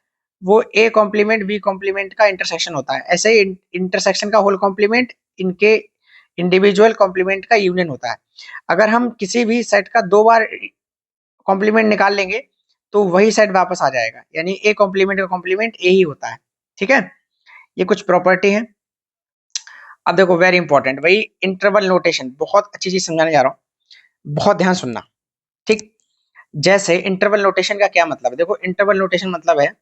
वो ए कॉम्प्लीमेंट बी कॉम्प्लीमेंट का इंटरसेक्शन होता है, ऐसे ही इंटरसेक्शन का होल कॉम्प्लीमेंट इनके इंडिविजुअल कॉम्प्लीमेंट का यूनियन होता है। अगर हम किसी भी सेट का 2 बार कॉम्प्लीमेंट निकाल लेंगे तो वही सेट वापस आ जाएगा, यानी ए कॉम्प्लीमेंट का कॉम्प्लीमेंट ए ही होता है। ठीक है, ये कुछ प्रॉपर्टी है। अब देखो वेरी इंपॉर्टेंट भाई, इंटरवल नोटेशन, बहुत अच्छी चीज समझाने जा रहा हूँ, बहुत ध्यान सुनना। ठीक, जैसे इंटरवल नोटेशन का क्या मतलब है? देखो इंटरवल नोटेशन मतलब है,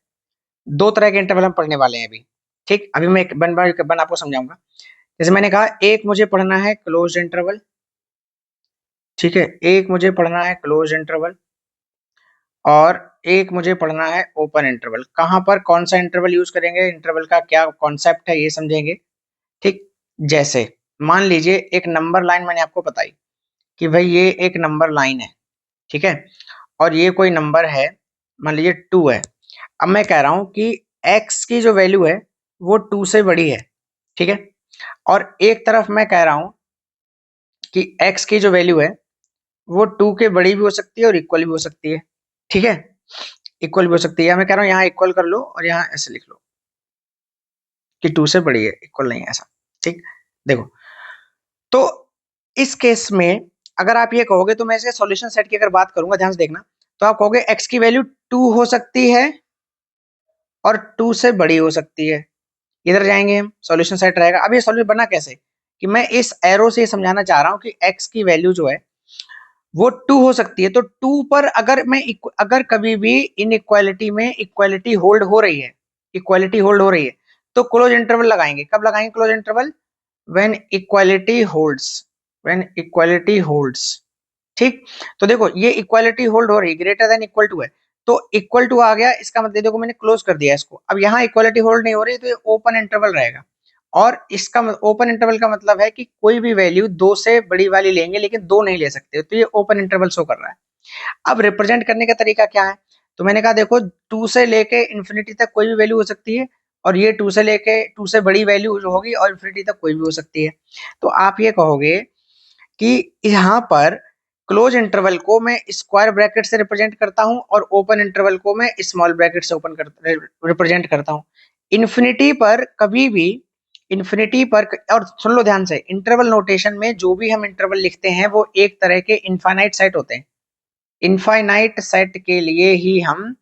2 तरह के इंटरवल हम पढ़ने वाले हैं अभी। ठीक, अभी मैं एक बन बन आपको समझाऊंगा। जैसे मैंने कहा, एक मुझे पढ़ना है क्लोज इंटरवल, ठीक है, एक मुझे पढ़ना है क्लोज इंटरवल, और एक मुझे पढ़ना है ओपन इंटरवल। कहाँ पर कौन सा इंटरवल यूज करेंगे, इंटरवल का क्या कॉन्सेप्ट है, ये समझेंगे। ठीक, जैसे मान लीजिए एक नंबर लाइन मैंने आपको बताई कि भाई ये एक नंबर लाइन है, ठीक है, और ये कोई नंबर है, मान लीजिए 2 है। अब मैं कह रहा हूं कि x की जो वैल्यू है वो 2 से बड़ी है, ठीक है, और एक तरफ मैं कह रहा हूं कि x की जो वैल्यू है वो 2 के बड़ी भी हो सकती है और इक्वल भी हो सकती है। ठीक है, इक्वल भी हो सकती है, मैं कह रहा हूँ यहाँ इक्वल कर लो और यहाँ ऐसे लिख लो कि 2 से बड़ी है, इक्वल नहीं है ऐसा। ठीक, देखो, तो इस केस में अगर आप ये कहोगे, तो मैं इसके सॉल्यूशन सेट की अगर बात करूंगा, ध्यान से देखना, तो आप कहोगे x की वैल्यू 2 हो सकती है और 2 से बड़ी हो सकती है। इधर जाएंगे हम, सॉल्यूशन सेट रहेगा। अब ये सॉल्यूशन बना कैसे, कि मैं इस एरो से समझाना चाह रहा हूँ कि x की वैल्यू जो है वो 2 हो सकती है, तो 2 पर अगर मैं अगर कभी भी इन इक्वालिटी में इक्वालिटी होल्ड हो रही है, इक्वालिटी होल्ड हो रही है, तो क्लोज इंटरवल लगाएंगे। कब लगाएंगे close interval? When equality holds, when equality holds. ठीक, तो देखो ये इक्वालिटी होल्ड हो रही है, ग्रेटर देन इक्वल टू है, तो इक्वल टू आ गया, इसका मतलब देखो मैंने क्लोज कर दिया इसको। अब यहाँ इक्वालिटी होल्ड नहीं हो रही, तो ये ओपन इंटरवल रहेगा, और इसका ओपन इंटरवल का मतलब है कि कोई भी वैल्यू 2 से बड़ी वाली लेंगे लेकिन 2 नहीं ले सकते, तो ये ओपन इंटरवल शो कर रहा है। अब रिप्रेजेंट करने का तरीका क्या है, तो मैंने कहा देखो 2 से लेके इन्फिनिटी तक कोई भी वैल्यू हो सकती है, और ये 2 से लेके 2 से बड़ी वैल्यू जो होगी और इन्फिनिटी तक कोई भी हो सकती है। तो आप ये कहोगे कि यहाँ पर क्लोज इंटरवल को मैं स्क्वायर ब्रैकेट से रिप्रेजेंट करता हूं और ओपन इंटरवल को मैं स्मॉल ब्रैकेट से रिप्रेजेंट करता हूं। इन्फिनिटी पर कभी भी, इन्फिनिटी पर, और सुन लो ध्यान से, इंटरवल नोटेशन में जो भी हम इंटरवल लिखते हैं वो एक तरह के इनफाइनाइट सेट होते हैं। इनफाइनाइट सेट के लिए ही हम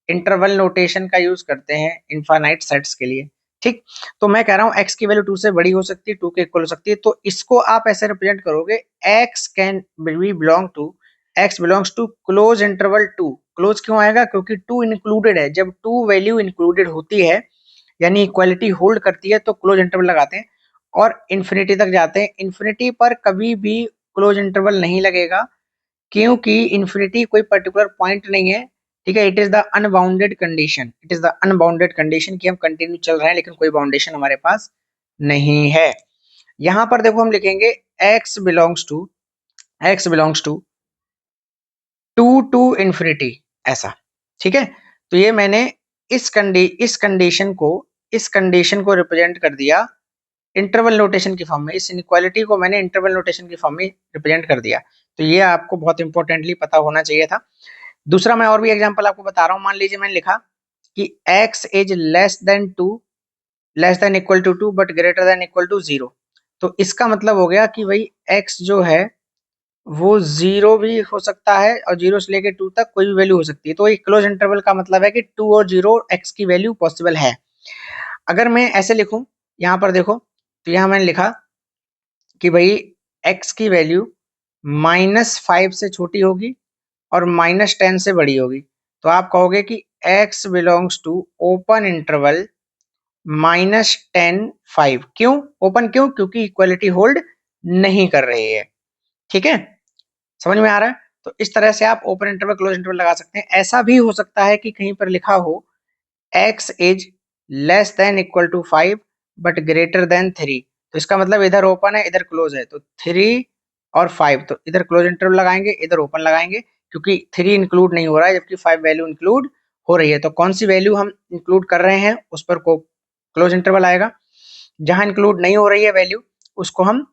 इंटरवल नोटेशन का यूज करते हैं, इनफाइनाइट सेट्स के लिए। ठीक, तो मैं कह रहा हूं x की वैल्यू 2 से बड़ी हो सकती है, 2 के इक्वल हो सकती है, तो इसको आप ऐसे रिप्रेजेंट करोगे x can be belong to, x belongs to close interval 2। Close क्यों आएगा? क्योंकि 2 इंक्लूडेड है। जब 2 वैल्यू इंक्लूडेड होती है यानी इक्वालिटी होल्ड करती है तो क्लोज इंटरवल लगाते हैं और इन्फिनिटी तक जाते हैं। इन्फिनिटी पर कभी भी क्लोज इंटरवल नहीं लगेगा क्योंकि इन्फिनिटी कोई पर्टिकुलर पॉइंट नहीं है। ठीक है, it is the unbounded condition, it is the unbounded condition कि हम कंटिन्यू चल रहे हैं लेकिन कोई बाउंडेशन हमारे पास नहीं है। यहां पर देखो हम लिखेंगे x belongs to, x belongs to 2 to infinity, ऐसा। ठीक है, तो ये मैंने इस कंडीशन को रिप्रेजेंट कर दिया इंटरवल नोटेशन की फॉर्म में। इस इनइक्वालिटी को मैंने इंटरवल नोटेशन की फॉर्म में रिप्रेजेंट कर दिया। तो ये आपको बहुत इंपॉर्टेंटली पता होना चाहिए था। दूसरा मैं और भी एग्जांपल आपको बता रहा हूं। मान लीजिए मैंने लिखा कि x is less than 2, less than equal to 2 but greater than equal to 0। तो इसका मतलब हो गया कि भाई x जो है वो 0 भी हो सकता है और 0 से लेकर 2 तक कोई भी वैल्यू हो सकती है। तो एक क्लोज इंटरवल का मतलब है कि 2 और 0 x की वैल्यू पॉसिबल है। अगर मैं ऐसे लिखूं, यहां पर देखो, तो यहां मैंने लिखा कि भाई x की वैल्यू -5 से छोटी होगी और -10 से बड़ी होगी। तो आप कहोगे कि x belongs to open interval -10 5। क्यों ओपन? क्यों? क्योंकि इक्वालिटी होल्ड नहीं कर रही है। ठीक है, समझ में आ रहा है? तो इस तरह से आप ओपन इंटरवल क्लोज इंटरवल लगा सकते हैं। ऐसा भी हो सकता है कि कहीं पर लिखा हो x is less than equal to 5 but greater than 3। तो इसका मतलब इधर ओपन है इधर क्लोज है, तो 3 और 5, तो इधर क्लोज इंटरवल लगाएंगे इधर ओपन लगाएंगे क्योंकि 3 इंक्लूड नहीं हो रहा है जबकि 5 वैल्यू इंक्लूड हो रही है। तो कौन सी वैल्यू हम इंक्लूड कर रहे हैं उस पर को क्लोज इंटरवल आएगा। जहां इंक्लूड नहीं हो रही है वैल्यू उसको हम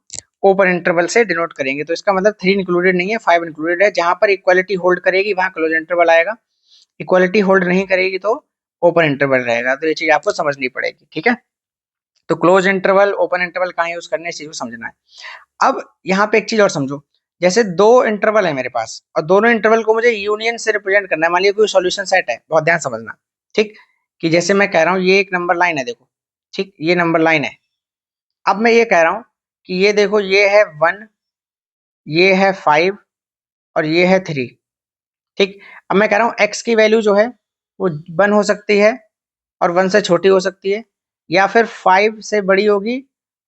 ओपन इंटरवल से डिनोट करेंगे। तो इसका मतलब 3 इंक्लूडेड नहीं है, 5 इंक्लूडेड है। जहां पर इक्वालिटी होल्ड करेगी वहां क्लोज इंटरवल आएगा, इक्वालिटी होल्ड नहीं करेगी तो ओपन इंटरवल रहेगा। तो ये चीज आपको समझनी पड़ेगी। ठीक है, तो क्लोज इंटरवल ओपन इंटरवल कहाँ यूज करने, इस चीज को समझना है। अब यहाँ पे एक चीज और समझो, जैसे दो इंटरवल है मेरे पास और दोनों इंटरवल को मुझे यूनियन से रिप्रेजेंट करना है। मान लीजिए कोई सॉल्यूशन सेट है, बहुत ध्यान समझना। ठीक, कि जैसे मैं कह रहा हूँ ये एक नंबर लाइन है, देखो। ठीक, ये नंबर लाइन है। अब मैं ये कह रहा हूँ कि ये देखो ये है 1, ये है 5 और ये है 3। ठीक, अब मैं कह रहा हूँ x की वैल्यू जो है वो 1 हो सकती है और 1 से छोटी हो सकती है, या फिर 5 से बड़ी होगी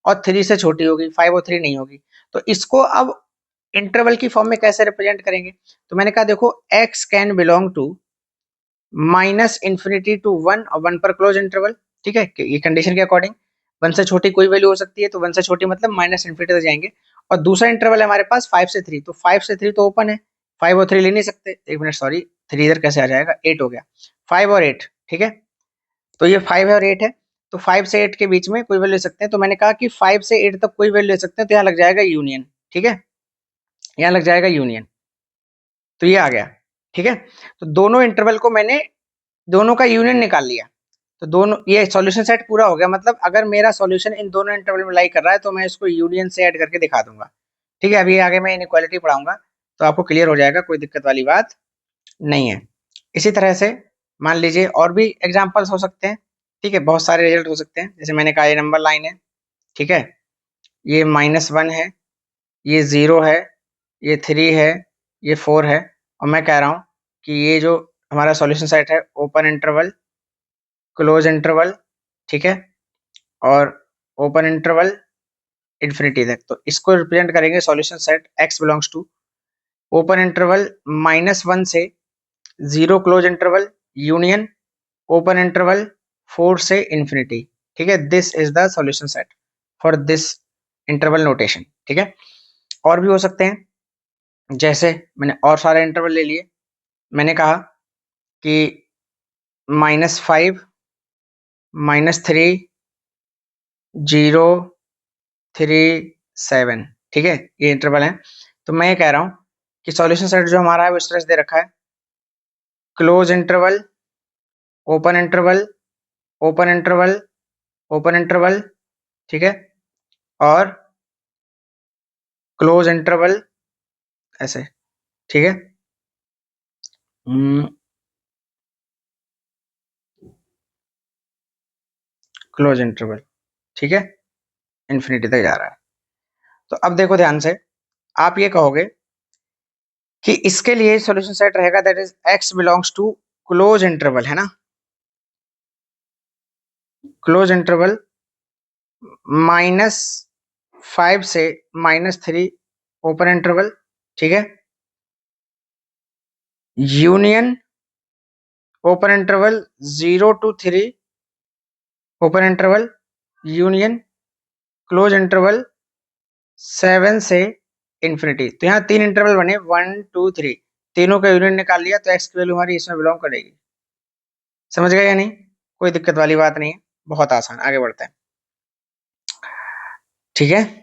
और 3 से छोटी होगी, 5 और 3 नहीं होगी। तो इसको अब इंटरवल की फॉर्म में कैसे रिप्रेजेंट करेंगे? तो मैंने कहा देखो x can belong to -infinity to 1 और 1 पर क्लोज इंटरवल। ठीक है, ये कंडीशन के अकॉर्डिंग 1 से छोटी कोई वैल्यू हो सकती है, तो 1 से छोटी मतलब -इंफिनिटी तक जाएंगे। और दूसरा इंटरवल है हमारे पास 5 से 3, तो 5 से 3 तो ओपन है, 5 और 3 ले नहीं सकते। एक मिनट सॉरी, 3 इधर कैसे आ जाएगा, 8 हो गया, 5 और 8। ठीक है, तो ये 5 है और 8 है, तो 5 से 8 के बीच में कोई वैल्यू ले सकते हैं। तो मैंने कहा कि 5 से 8 तक कोई वैल्यू ले सकते हैं, तो यहाँ लग जाएगा यूनियन। ठीक है, यहाँ लग जाएगा यूनियन, तो ये आ गया। ठीक है, तो दोनों इंटरवल को मैंने दोनों का यूनियन निकाल लिया, तो दोनों ये सॉल्यूशन सेट पूरा हो गया। मतलब अगर मेरा सॉल्यूशन इन दोनों इंटरवल में लाई कर रहा है तो मैं इसको यूनियन से ऐड करके दिखा दूंगा। ठीक है, अभी आगे मैं इनइक्वालिटी पढ़ाऊंगा तो आपको क्लियर हो जाएगा, कोई दिक्कत वाली बात नहीं है। इसी तरह से मान लीजिए और भी एग्जांपल्स हो सकते हैं। ठीक है, बहुत सारे रिजल्ट हो सकते हैं। जैसे मैंने कहा ये नंबर लाइन है, ठीक है, ये -1 है, ये 0 है, ये 3 है, ये 4 है, और मैं कह रहा हूँ कि ये जो हमारा सॉल्यूशन सेट है ओपन इंटरवल क्लोज इंटरवल, ठीक है, और ओपन इंटरवल इन्फिनिटी तक, तो इसको रिप्रेजेंट करेंगे solution set x belongs to open interval -1 से 0 close interval union open interval 4 से इन्फिनिटी। ठीक है, this is the solution set for this interval notation. ठीक है, और भी हो सकते हैं, जैसे मैंने और सारे इंटरवल ले लिए। मैंने कहा कि -5 -3 0 3 7। ठीक है, ये इंटरवल है। तो मैं ये कह रहा हूँ कि सॉल्यूशन सेट जो हमारा है वो इस तरह से दे रखा है, close interval, open interval, open interval, open interval, ठीक है, और क्लोज इंटरवल, ऐसे, ठीक है। क्लोज इंटरवल, ठीक है, इन्फिनिटी तक जा रहा है। तो अब देखो ध्यान से, आप ये कहोगे कि इसके लिए सॉल्यूशन सेट रहेगा that is x belongs to close interval, है ना, क्लोज इंटरवल -5 से -3 ओपन इंटरवल, ठीक है, union open interval 0 to 3 open interval, union close interval 7 से इन्फिनिटी। तो यहाँ 3 इंटरवल बने, 1 2 3, तीनों का यूनियन निकाल लिया तो x की वैल्यू हमारी इसमें बिलोंग करेगी। समझ गए या नहीं? कोई दिक्कत वाली बात नहीं है, बहुत आसान, आगे बढ़ते हैं, ठीक है।